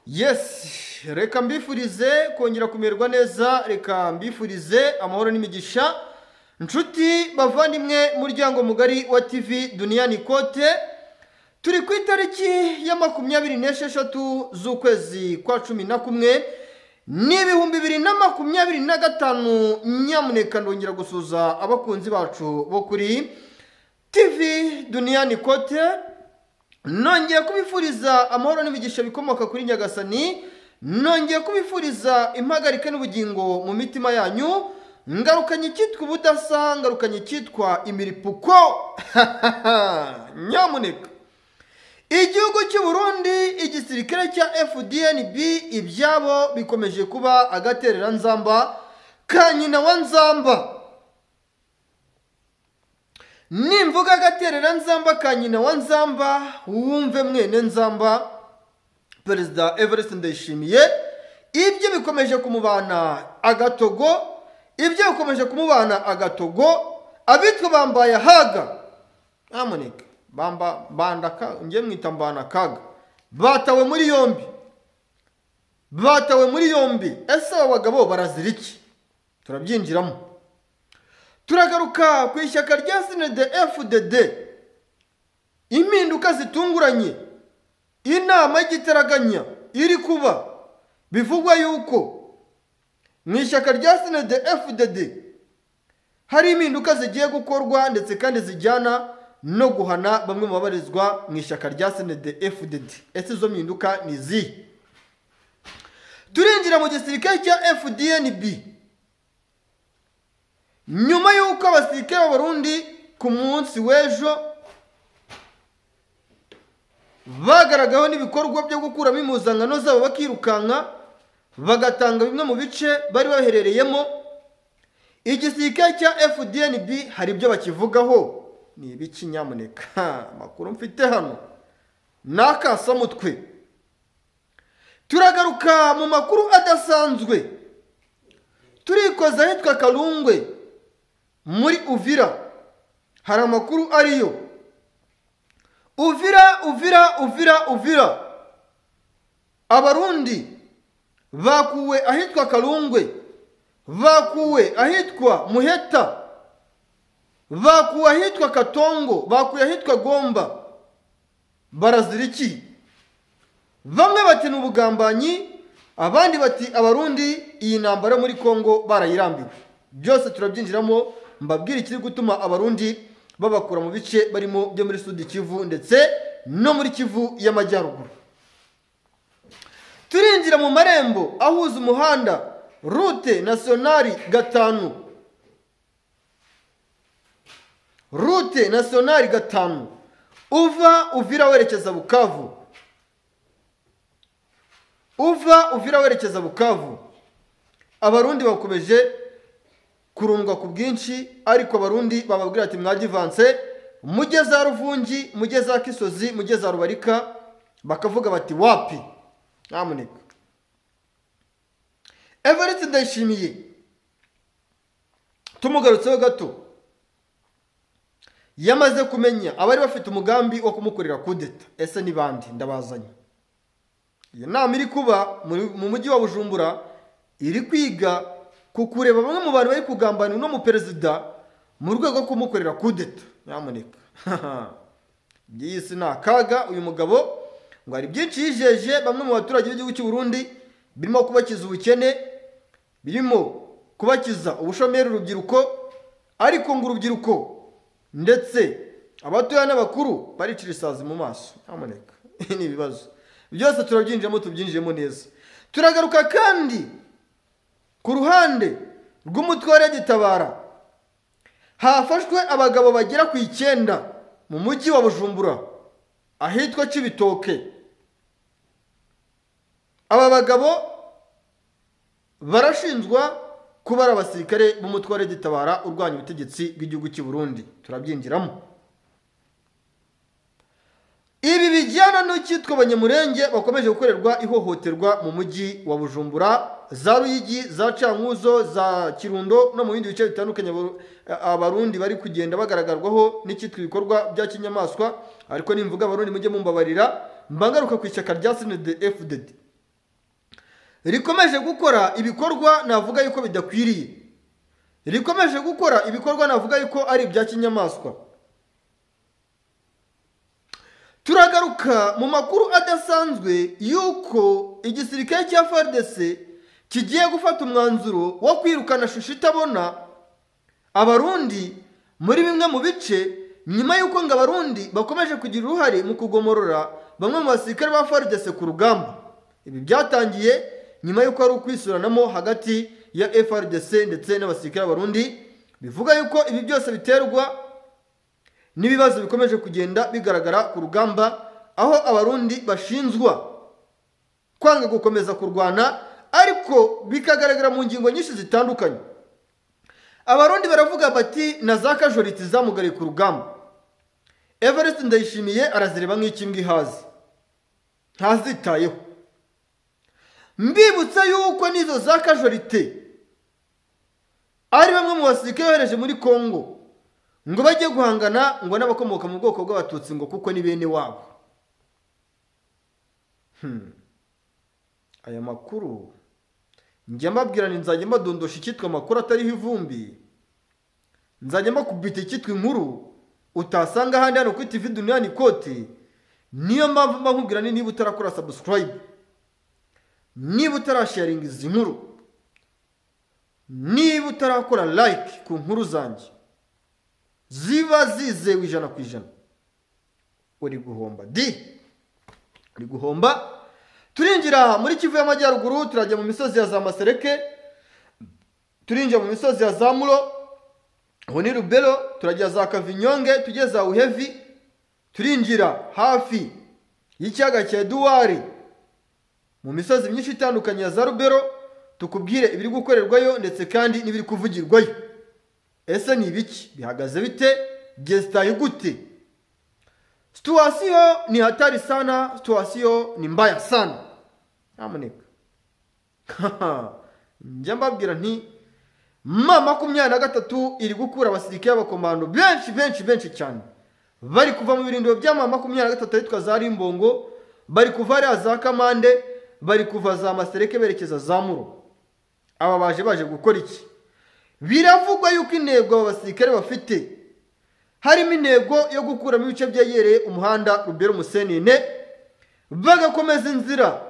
Yes, reka mbifurize kongera kumererwa neza, reka mbifurize amahoro n'imigisha. Nshuti bavandimwe muryango mugari wa TV Duniani Kote, turi ku itariki ya 26 z'ukwezi kwa 11 n'ibihumbi 2025. Nyamuneka ndongera gusuza abakunzi bacu bo kuri TV Duniani Kote. Nongeye kubifuriza amahoro n'imigisha bikomoka kuri Nyagasani. Nongeye kubifuriza impagarike n'ubugingo mu mitima yanyu. Ngarukanye cyitwa ubudasa, ngarukanye cyitwa imiripuko. Nyamuneka igihugu cy'u Burundi, igisirikare cya FDNB, ibyabo bikomeje kuba agaterera nzamba ka nyina wa nzamba. Nimvuga agaterera nzamba ka nyina wa nzamba, wumve mwene nzamba Perezida Evariste Ndayishimiye. Ibyo bikomeje kumubana agatogo, ibyo bikomeje kumubana agatogo. Abitwa bambaye haga, nyamuneka bandaka ngiye mwita mbana kaga, batawe muri yombi, batawe muri yombi. Ese aba bagabo barazira iki? Turabyinjiramo. Turagaruka ku ishyaka rya CNDD-FDD, impinduka zitunguranye, inama y'igitaraganya iri kuba. Bivugwa yuko mu ishyaka rya CNDD-FDD hari impinduka zigiye gukorwa, ndetse kandi zijyana no guhana bamwe mu babarizwa mu ishyaka rya CNDD-FDD. Ese izo mpinduka ni izihe? Turinjira mu gisirikare cya FDNB. Nyuma y'uko abasirikare b'Abarundi ku munsi w'ejo bagaragaho n'ibikorwa byo gukuramo impuzankano zabo bakirukanka bagatanga bimwe mu bice bari baherereyemo, igisirikare cya FDNB hari ibyo bakivugaho. Ni ibiki nyamuneka? Amakuru mfite hano n'akasamutwe. Turagaruka mu makuru adasanzwe. Turikoza ahitwa Kalungwe muri Uvira. Hari amakuru ariyo. Uvira. Abarundi bakuwe ahitwa Kalungwe, bakuwe ahitwa Muheta, bakuwe ahitwa Katongo, bakuwe ahitwa Gomba. Barazira iki? Bamwe bati ni ubugambanyi, abandi bati Abarundi iyi ntambara muri Kongo barayirambiwe. Byose turabyinjiramo, mbabwira ikiri gutuma Abarundi babakura mu bice barimo byo muri Sud Kivu ndetse no muri Kivu y'Amajyaruguru. Turinjira mu marembo ahuza umuhanda Route Nationale 5, Route Nationale 5 uva Uvira werekeza Bukavu, uva Uvira werekeza Bukavu. Abarundi bakomeje kurundwa ku bwinshi, ariko Abarundi bababwira ati mwagivanse, mujye za Ruvungi, mujye za Kisozi, mujye za Rubarika. Bakavuga bati wapi? Nyamuneka Evariste Ndayishimiye tumugarutseho gato, yamaze kumenya abari bafite umugambi wo kumukorera kudeta. Ese ni bandi? Ndabazanye. Iyo nama iri kuba mu mujyi wa Bujumbura, iri kwiga kukureba bamwe mu bantu bari kugambanira no mu perezida mu rwego rwo kumukorera kudeta. Nyamuneka byisi na kaga. Uyu mugabo ngo ari byinshi yijeje bamwe mu baturage b'igihugu cy'u Burundi, birimo kubakiza ubukene, birimo kubakiza ubushomeri urubyiruko. Ariko ngo urubyiruko ndetse abatoya n'abakuru baricira isazi mu maso. Nyamuneka ni ibibazo. Byose turabyinjiramo, tubyinjiremo neza. Turagaruka kandi ku ruhande rw'umutware Gitabara. Hafashwe abagabo bagera ku 9 mu mujyi wa Bujumbura ahitwa Cibitoke. Aba bagabo barashinjwa kuba ari abasirikare b'umutware Gitabara urwanya ubutegetsi bw'igihugu cy'u Burundi. Turabyinjiramo. Ibi bijyana n'ucyitwa Abanyamurenge bakomeje gukorerwa ihohoterwa mu mujyi wa Bujumbura, za Ruyigi, za Cankuzo, za Kirundo no mu bindi bice bitandukanye. Abarundi bari kugenda bagaragarwaho n'icyitwa ibikorwa bya kinyamaswa. Ariko nimvuga Abarundi mujye mumbabarira, mbangaruka ku ishyaka rya CNDD-FDD. rikomeje gukora ibikorwa navuga yuko bidakwiriye, rikomeje gukora ibikorwa navuga yuko ari ibya kinyamaswa. Turagaruka mu makuru adasanzwe yuko igisirikare cya FARDC kigiye gufata umwanzuro wo kwirukana shusho itabona abarundi muri bimwe mu bice, nyuma yuko ngo abarundi bakomeje kugira uruhare mu kugomorora bamwe mu basirikare ba FARDC ku rugamba. Ibi byatangiye nyuma yuko ari ukwisuranamo hagati ya FARDC ndetse n'abasirikare b'abarundi, bivuga yuko ibi byose biterwa n'ibibazo bikomeje kugenda bigaragara ku rugamba, aho abarundi bashinzwa kwanga gukomeza kurwana, ariko bikagaragara mu ngingo nyinshi zitandukanye. Abarundi baravuga bati na za casualty zamugariye ku rugamba, Evariste Ndayishimiye arazireba nk'ikimbwa ihaze, ntazitayeho. Mbibutsa yuko n'izo za casualty ari bamwe mu basirikare bohereje muri Congo ngo bajye guhangana ngo n'abakomoka mu bwoko bw'abatutsi ngo kuko ni bene wabo. Aya makuru njya mbabwira ni nzajya mbadondosha icyitwa amakuru atariho ivumbi, nzajya mbakubita icyitwa inkuru utasanga ahandi hano kuri TV Duniani Kote. Niyo mpamvu mba nkubwira ni niba utarakora subscribe, niba utarasharinga izi nkuru, niba utarakora like ku nkuru zanjye ziba zizewe 100%, uri guhomba uri guhomba. Turinjira muri Kivu y'Amajyaruguru, turajya mu misozi ya za Masereke, turinjira mu misozi ya za Muro, aho ni Rubero, turajya za Kavinyonge, tugeze za Uhevi, turinjira hafi y'ikiyaga cya Edouard mu misozi myinshi itandukanye ya za Rubero, tukubwire ibiri gukorerwayo ndetse kandi n'ibiri kuvugirwayo. Ese ni ibiki? Bihagaze bite? Gestaye gute? Situasiyo ni hatari sana, situasiyo ni mbaya sana. Amuneka. Njya mbabwira nti M23 iri gukura abasirikare b'abakomando benshi cyane. Bari kuva mu birindiro bya M23 yitwa za Rimbongo, bari kuva ari za Kamande, bari kuva za Masereke berekeza za Muro. Aba baje gukora iki? Biravugwa yuko intego abasirikare bafite harimo intego yo gukuramo ibice byegereye umuhanda Rubero Musenene, bagakomeza inzira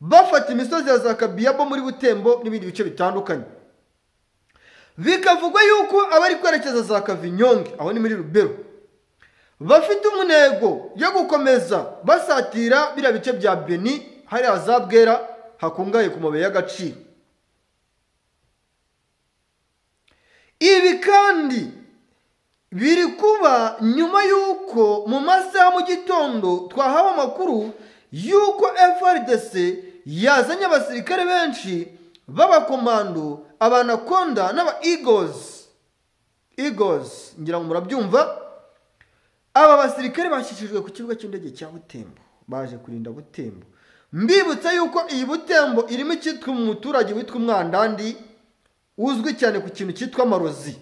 bafata imisozi ya za Kabiyabo muri Butembo n'ibindi bice bitandukanye. Bikavugwa yuko abari kwerekeza za Kavinyonge, aho ni muri Rubero, bafite umunego yo gukomeza basatira biriya bice bya Beni, hari azabwera hakungaye ku mabuye y'agaciro. Ibi kandi biri kuba nyuma yuko mu masaha mu gitondo twahawe amakuru yuko FARDC yazanye abasirikare benshi b'abakomando, abanakonda n'aba Eagles, ngira ngo murabyumva. Aba basirikare bashyikijwe ku kibuga cy'indege cya Butembo, baje kurinda Butembo. Mbibutsa yuko iyi Butembo irimo icyitwa umuturage witwa Umwandandi, uzwi cyane ku kintu cyitwa amarozi,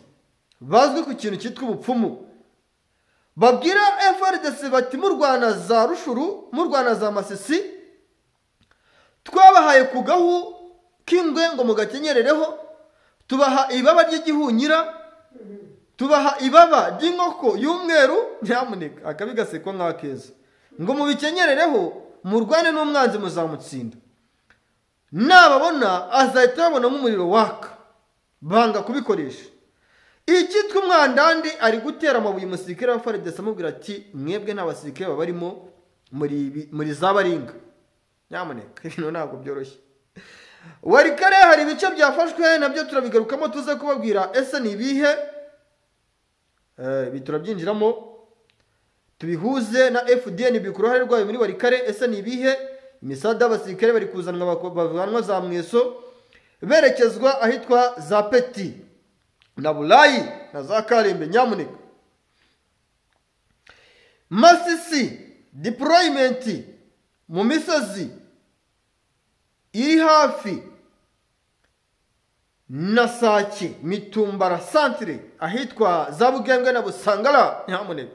bazwi ku kintu cyitwa ubupfumu. Babwira FARDC bati murwana za Rushuru, murwana za Masisi, twabahaye ku gahu k'ingwe ngo mugakenyerereho, tubaha ibaba ry'igihunyira, tubaha ibaba ry'inkoko y'umweru, nyamuneka akabi gasekwa nk'akeza, ngo mubikenyerereho murwane n'umwanzi muzamutsinda. Nababona azahita babona nk'umuriro waka, banga kubikoresha. Icyitwa Umwandandi ari gutera amabuye umusirikare wa FARDC amubwira ati mwebwe nta basirikare babarimo muri za Baringa. Nyamuneka ibintu ntabwo byoroshye. Warikare hari ibice byafashwe nabyo turabigarukamo tuze kubabwira ese ni ibihe. Biturabyinjiramo tubihuze na FDN bikuruhare rwayo muri Warikare. Ese ni ibihe? Imisada y'abasirikare bari kuzanwa bavanwa za Mweso berekezwa ahitwa za Peti na Bulayi na za Karembe. Nyamuneka Masisi deployment mu misozi iri hafi na Sake, Mitumbara centre ahitwa za Bugembwe na Busangala. Nyamuneka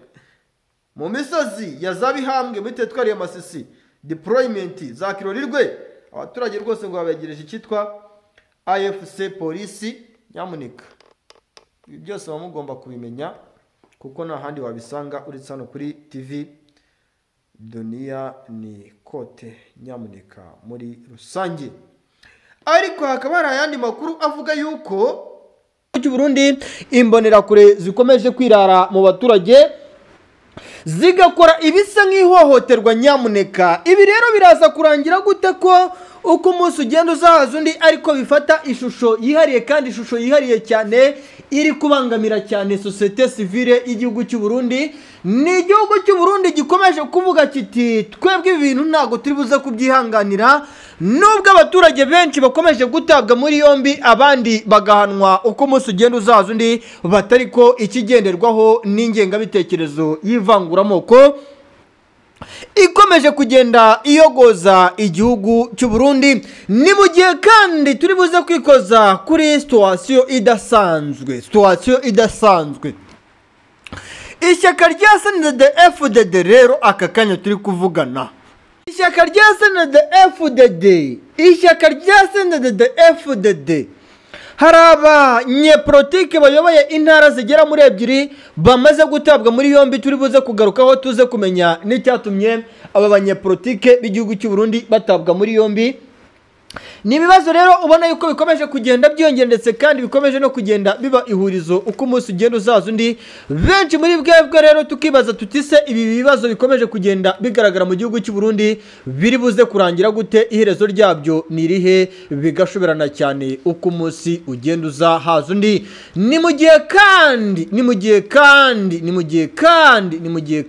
mu misozi ya za Bihambwe muri teritwari ya Masisi deployment za Kirorirwe abaturage rwose ngo babegereje icyitwa AFC polisi. Nyamuneka ibi byose bamugomba kubimenya kuko nta handi wabisanga uretse hano kuri TV Dunia ni kote. Nyamuneka muri rusange. Ariko hakaba hari ayandi makuru avuga yuko cy'u Burundi imbonerakure zikomeje kwirara mu baturage zigakora ibisa nk'ihohoterwa. Nyamuneka ibi rero biraza kurangira gute ko uko umunsi ugenda uzahaza undi ariko bifata ishusho yihariye kandi ishusho yihariye cyane iri kubangamira cyane societe civile y'igihugu cy'u Burundi. Ni igihugu cy'u Burundi gikomeje kuvuga kiti twebwe ibintu ntago turi buze kubyihanganira, nubwo abaturage benshi bakomeje gutabwa muri yombi abandi bagahanwa uko umunsi ugenda uzahaza undi, batari ko ikigenderwaho n'ingengabitekerezo y'ivanguramoko ikomeje kugenda iyogoza igihugu cy'u Burundi. Ni mu gihe kandi turi buze kwikoza kuri situation idasanzwe. Ishyaka rya CNDD-FDD rero aka kanya turi kuvugana, ishyaka rya CNDD-FDD hari abanyepolitike bayoboye intara zigera muri 2 bamaze gutabwa muri yombi. Turi buze kugarukaho tuze kumenya n'icyatumye aba banyepolitike b'igihugu cy'u Burundi batabwa muri yombi. Ni ibibazo rero ubona yuko bikomeje kugenda byongera ndetse kandi bikomeje no kugenda biba ihurizo uko umunsi ugenda uzaza undi. Benshi muri bwebwe rero tukibaza tutise ibi bibazo bikomeje kugenda bigaragara mu gihugu cy'u Burundi biri buze kurangira gute, iherezo ryabyo ni rihe, bigashoberana cyane uko umunsi ugenda uzahaza undi. Ni mu gihe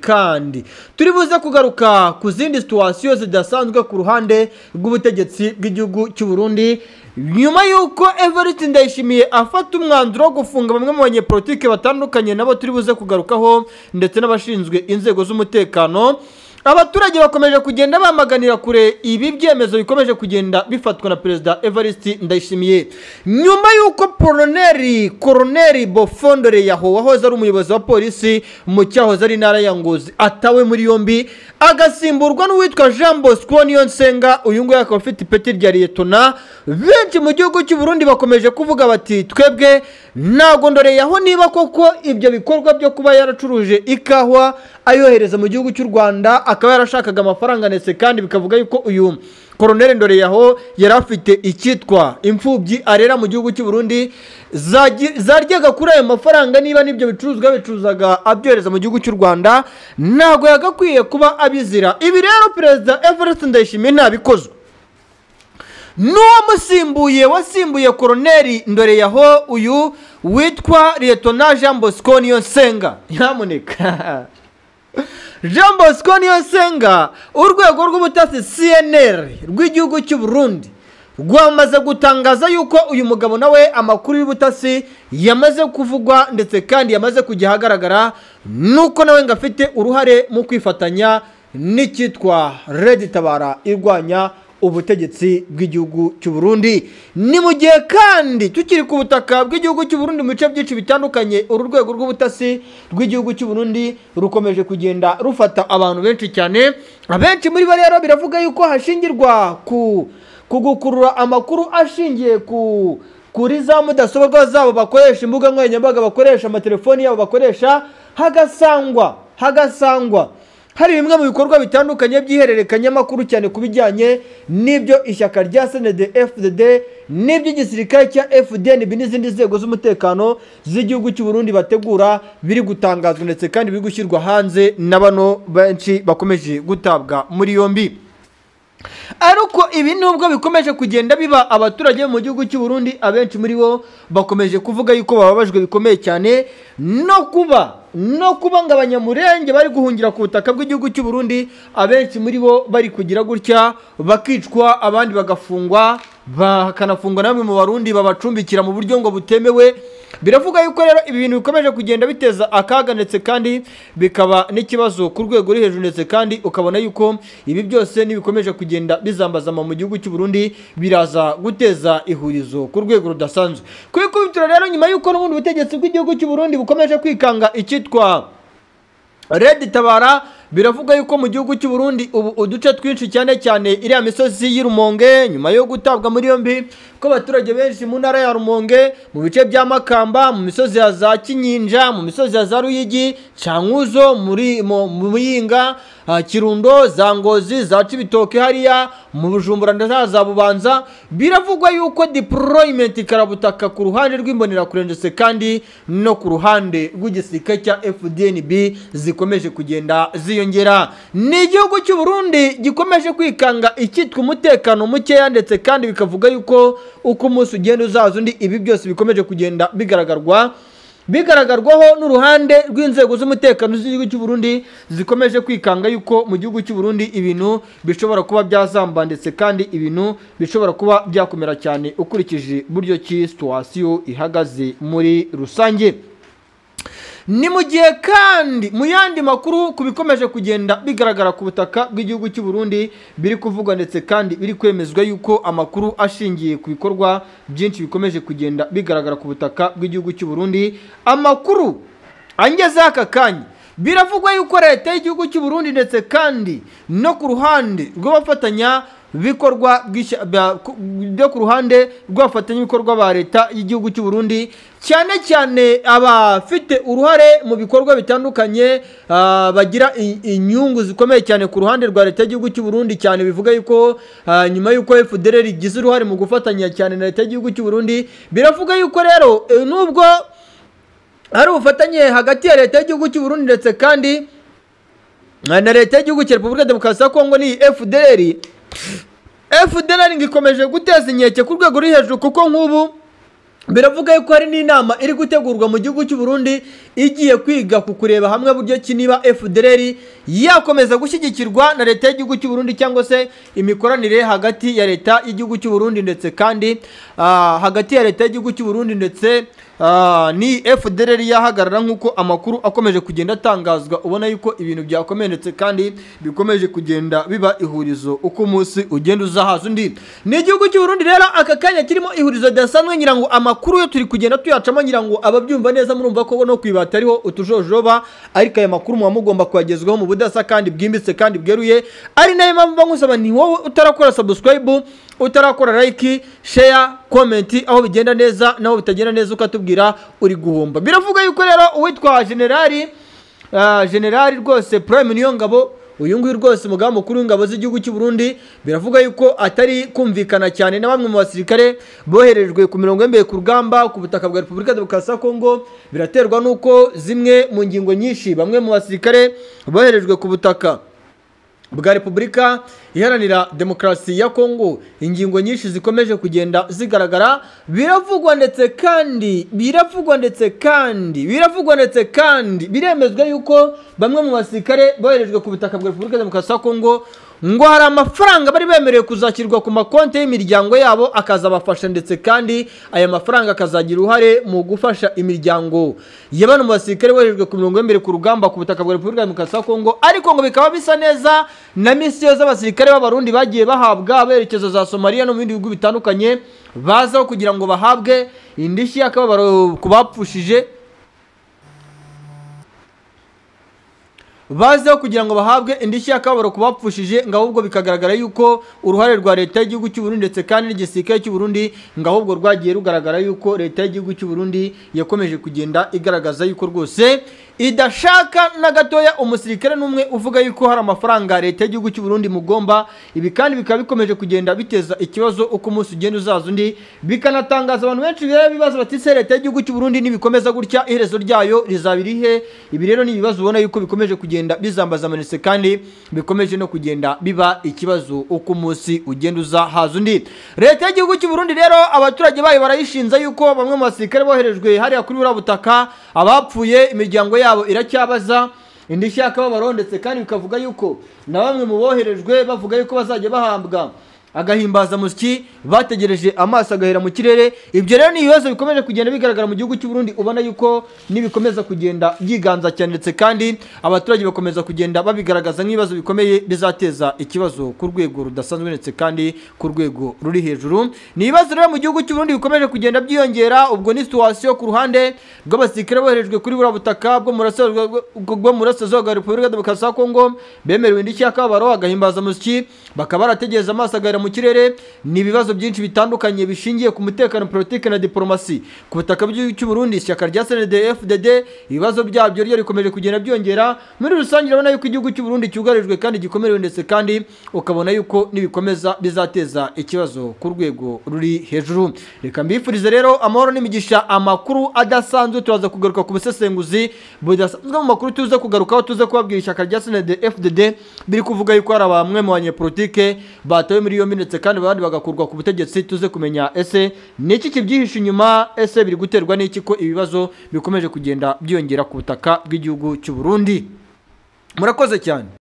kandi turi buze kugaruka ku zindi situation zidasanzwe ku ruhande rw'ubutegetsi bw'igihugu cy'u Burundi nyuma yuko Evariste Ndayishimiye afata umwanzuro wo gufunga bamwe mu banyepolitike batandukanye nabo turi buze kugarukaho ndetse n'abashinzwe inzego z'umutekano. Abaturage bakomeje kugenda bamaganira kure ibi byemezo bikomeje kugenda bifatwa na Perezida Evariste Ndayishimiye nyuma yuko Colonel Bofondore Yaho wahoze ari umuyobozi wa polisi mu cyahoze ari intara ya Ngozi atawe muri yombi agasimburwa n'uwitwa Jean Bosco Niyonsenga. Uyu nguyu akaba afite ipeti rya Liyetona. Benshi mu gihugu cy'u Burundi bakomeje kuvuga bati twebwe ntago Ndore Yaho niba koko ibyo bikorwa byo kuba yaracuruje ikahwa ayohereza mu gihugu cy'u Rwanda akaba yarashakaga amafaranga ndetse kandi bikavuga yuko uyu Colonel Ndore Yaho yari afite icyitwa imfubyi arera mu gihugu cy'u Burundi zaryaga kuri ayo mafaranga. Niba nibyo bicuruzwa bicuruzaga abyohereza mu gihugu cy'u Rwanda ntago yagakwiye kuba abizira. Ibi rero Perezida Evariste Ndayishimiye ntabikozwe wasimbuye Colonel Ndore Yaho uyu witwa Liyetona Jean Bosco Niyonsenga. Nyamuneka Jean Bosco Niyonsenga urwego rw'ubutasi CNR rw'igihugu cy'u Burundi rwamaze gutangaza yuko uyu mugabo nawe amakuru y'ubutasi yamaze kuvugwa ndetse kandi yamaze kujya hagaragara nuko nawe ngafite uruhare mu kwifatanya n'icyitwa Red Tabara irwanya ubutegetsi bw'igihugu cy'u Burundi. Ni mu gihe kandi tukiri ku butaka bw'igihugu cy'u Burundi mu bice byinshi bitandukanye uru rwego rw'ubutasi rw'igihugu cy'u Burundi rukomeje kugenda rufata abantu benshi cyane. Abenshi muri bo rero biravuga yuko hashingirwa ku gukurura amakuru ashingiye kuri za mudasobwa zabo bakoresha, imbuga nkoranyambaga bakoresha, amatelefoni yabo bakoresha, hagasangwa hari bimwe mu bikorwa bitandukanye by'ihererekanya amakuru cyane kubijyanye n'ibyo ishyaka rya CNDD-FDD n'iby'igisirikare cya FDNB n'izindi nzego z'umutekano z'igihugu cy'u Burundi bategura biri gutangazwa ndetse kandi biri gushyirwa hanze n'abano benshi bakomeje gutabwa muri yombi. Ariko ibi nubwo bikomeje kugenda biba abaturage mu gihugu cy'u Burundi abenshi muri bo bakomeje kuvuga yuko bababajwe bikomeye cyane no kuba ngo abanyamurenge bari guhungira ku butaka bw'igihugu cy'u Burundi. Abenshi muri bo bari kugira gutya bakicwa, abandi bagafungwa, bakanafungwa namwe mu Barundi babacumbikira mu buryo ngo butemewe. Biravuga yuko rero ibi bintu bikomeje kugenda biteza akaga ndetse kandi bikaba n'ikibazo ku rwego ruri hejuru ndetse kandi ukabona yuko ibi byose nibikomeje kugenda bizambazama mu gihugu cy'u Burundi biraza guteza ihurizo ku rwego rudasanzwe. Kwikubitira rero nyuma yuko n'ubundi butegetsi bw'igihugu cy'u Burundi bukomeje kwikanga icyitwa Red Tabara biravuga yuko mu gihugu cy'u Burundi ubu uduce twinshi cyane cyane iriya misozi y'Irumonge nyuma yo gutabwa muri yombi ko abaturage benshi mu ntara ya Rumonge mu bice bya Makamba mu misozi ya za Kinyinja mu misozi ya za Ruyigi Cankuzo muri Muyinga Kirundo za Ngozi za Cibitoke hariya mu Bujumbura ndaza Bubanza biravugwa yuko deployment karabutaka ku ruhande rw'imbonera kurendetse kandi no ku ruhande rw'igisirikare cya FDNB zikomeje kugenda ziyongera. Ni igihugu cy'u Burundi gikomeje kwikanga icyitwa umutekano mukeya ndetse kandi bikavuga yuko uko umunsi ugenda uzaza undi ibi byose bikomeje kugenda bigaragarwaho n'uruhande rw'inzego z'umutekano z'igihugu cy'u Burundi zikomeje kwikanga yuko mu gihugu cy'u Burundi ibintu bishobora kuba byazamba ndetse kandi ibintu bishobora kuba byakomera cyane ukurikije buryo ki situation ihagaze muri rusange. Ni mu gihe kandi mu yandi makuru kubikomeje kugenda bigaragara ku butaka bw'igihugu cy'u Burundi biri kuvugwa ndetse kandi biri kwemezwa yuko amakuru ashingiye ku bikorwa byinshi bikomeje kugenda bigaragara ku butaka bw'igihugu cy'u Burundi. Amakuru angeze aka kanya biravugwa yuko leta y'igihugu cy'u Burundi ndetse kandi no ku ruhande rw'abafatanya bikorwa byo ku ruhande rw'abafatanyabikorwa ba leta y'igihugu cy'u Burundi cyane cyane abafite uruhare mu bikorwa bitandukanye bagira inyungu zikomeye cyane ku ruhande rwa leta y'igihugu cy'u Burundi cyane bivuga yuko nyuma yuko FDLR igize uruhare mu gufatanya cyane na leta y'igihugu cy'u Burundi biravuga yuko rero nubwo hari ubufatanye hagati ya leta y'igihugu cy'u Burundi ndetse kandi na leta y'igihugu cya Repubulika Demokarasi ya Kongo ni FDLR ngikomeje guteza inkeke ku rwego ruri hejuru kuko nk'ubu biravuga yuko hari n'inama iri gutegurwa mu gihugu cy'u Burundi igiye kwiga ku kureba hamwe buryo ki niba FDLR yakomeza gushyigikirwa na leta y'igihugu cy'u Burundi cyangwa se imikoranire hagati ya leta y'igihugu cy'u Burundi ndetse kandi hagati ya leta y'igihugu cy'u Burundi ndetse ni FDLR yahagarara nk'uko amakuru akomeje kugenda atangazwa ubona yuko ibintu byakomenetse kandi bikomeje kugenda biba ihurizo uko umunsi ugenda uzahaza undi. Ni igihugu cy'u Burundi rero aka kanya kirimo ihurizo dasanzwe nyirango amakuru yo turi kugenda tuyacamo nyirango ababyumva neza murumva ko no kwibata ariho utujojoba ariko aya makuru muba mugomba kwagezwaho mu budasa kandi bwimbitse kandi bweruye ari nayo mpamvu bangusaba ni wowe utarakora subscribe utarakora like share comment aho bigenda neza naho bitagenda neza ukatubwira uri guhomba. Biravuga yuko rero uwitwa generali rwose Prime Niyongabo uyu nguyu rwose umugaba mukuru w'ingabo z'igihugu cy'u Burundi biravuga yuko atari kumvikana cyane na bamwe mu basirikare boherejwe ku mirongo y'embere ku rugamba ku butaka bwa Repubulika Demokarasi ya Kongo. Biraterwa nuko zimwe mu ngingo nyinshi bamwe mu basirikare boherejwe ku butaka bwa Repubulika Iharanira Demokarasi ya Kongo ingingo nyinshi zikomeje kugenda zigaragara. Biravugwa ndetse kandi biremezwa yuko bamwe mu basirikare boherejwe ku butaka bwa Repubulika Demokarasi ya Kongo ngo hari amafaranga bari bemerewe kuzakirwa ku makonti y'imiryango yabo akazabafasha ndetse kandi aya mafaranga akazagira uruhare mu gufasha imiryango ya bano basirikare boherejwe ku mirongo y'embere ku rugamba ku butaka bwa Repubulika Demokarasi ya Kongo. Ariko ngo bikaba bisa neza na misiyo z'abasirikare b'abarundi bagiye bahabwa berekezo za Somalia no mu bindi bihugu bitandukanye bazaho kugira ngo bahabwe indishyi y'akababaro ku bapfushije bazeho kugira ngo bahabwe indishyi y'akababaro ku bapfushije ngo ahubwo bikagaragara yuko uruhare rwa leta y'igihugu cy'u Burundi ndetse kandi n'igisirikare cy'u Burundi ngo ahubwo rwagiye rugaragara yuko leta y'igihugu cy'u Burundi yakomeje kugenda igaragaza yuko rwose idashaka na gatoya umusirikare n'umwe uvuga yuko hari amafaranga leta y'igihugu cy'u Burundi mugomba. Ibi kandi bikaba bikomeje kugenda biteza ikibazo uko umunsi ugenda uzaza undi bikanatangaza abantu benshi bibaza bati se leta y'igihugu cy'u Burundi nibikomeza gutya iherezo ryayo rizabirihe. Ibi rero ni ibibazo ubona yuko bikomeje kugenda bizambaza amanitse kandi bikomeje no kugenda biba ikibazo uko umunsi ugenda uzahaza undi. Leta y'igihugu cy'u Burundi rero abaturage bayo barayishinza yuko bamwe mu basirikare boherejwe hariya kuri buriya butaka abapfuye imiryango yabo iracyabaza indishyi y'akababaro ndetse kandi bikavuga yuko na bamwe mu boherejwe bavuga yuko bazajya bahambwa agahimbaza musyi bategereje amaso agahera mu kirere. Ibyo rero ni ibibazo bikomeje kugenda bigaragara mu gihugu cy'u Burundi, ubona yuko nibikomeza kugenda byiganza cyane, ndetse kandi abaturage bakomeza kugenda babigaragaza nk'ibibazo bikomeye bizateza ikibazo ku rwego rudasanzwe ndetse kandi ku rwego ruri hejuru. Ni ibibazo rero mu gihugu cy'u Burundi bikomeje kugenda byiyongera. Ubwo ni situation ku ruhande rw'abasirikare boherejwe kuri buriya butaka bwo mu burasirazuba bwa Repubulika Demokarasi ya Kongo, bemerewe indishyi y'akababaro, agahimbaza musyi, bakaba barategereza amaso agahera mu kirere. Ni ibibazo byinshi bitandukanye bishingiye ku mutekano, politike na diplomasi ku butaka bw'igihugu cy'u Burundi. Ishyaka rya CNDD-FDD ibibazo byabyo ryo rikomeje kugenda byongera. Muri rusange urabona yuko igihugu cy'u Burundi cyugarijwe kandi gikomerewe, ndetse kandi ukabona yuko nibikomeza bizateza ikibazo ku rwego ruri hejuru. Reka mbifurize rero amahoro n'imigisha. Amakuru adasanzwe turaza kugaruka ku busesenguzi budasanzwe mu makuru tuze kugarukaho, tuze kubabwira ishyaka rya CNDD-FDD biri kuvuga yuko hari bamwe mu banyepolitike batawe muri yombi, ndetse kandi abandi bagakurwa ku butegetsi. Tuze kumenya ese niki kibyihishe inyuma, ese biri guterwa n'iki ko ibibazo bikomeje kugenda byongera ku butaka bw'igihugu cy'u Burundi. Murakoze cyane.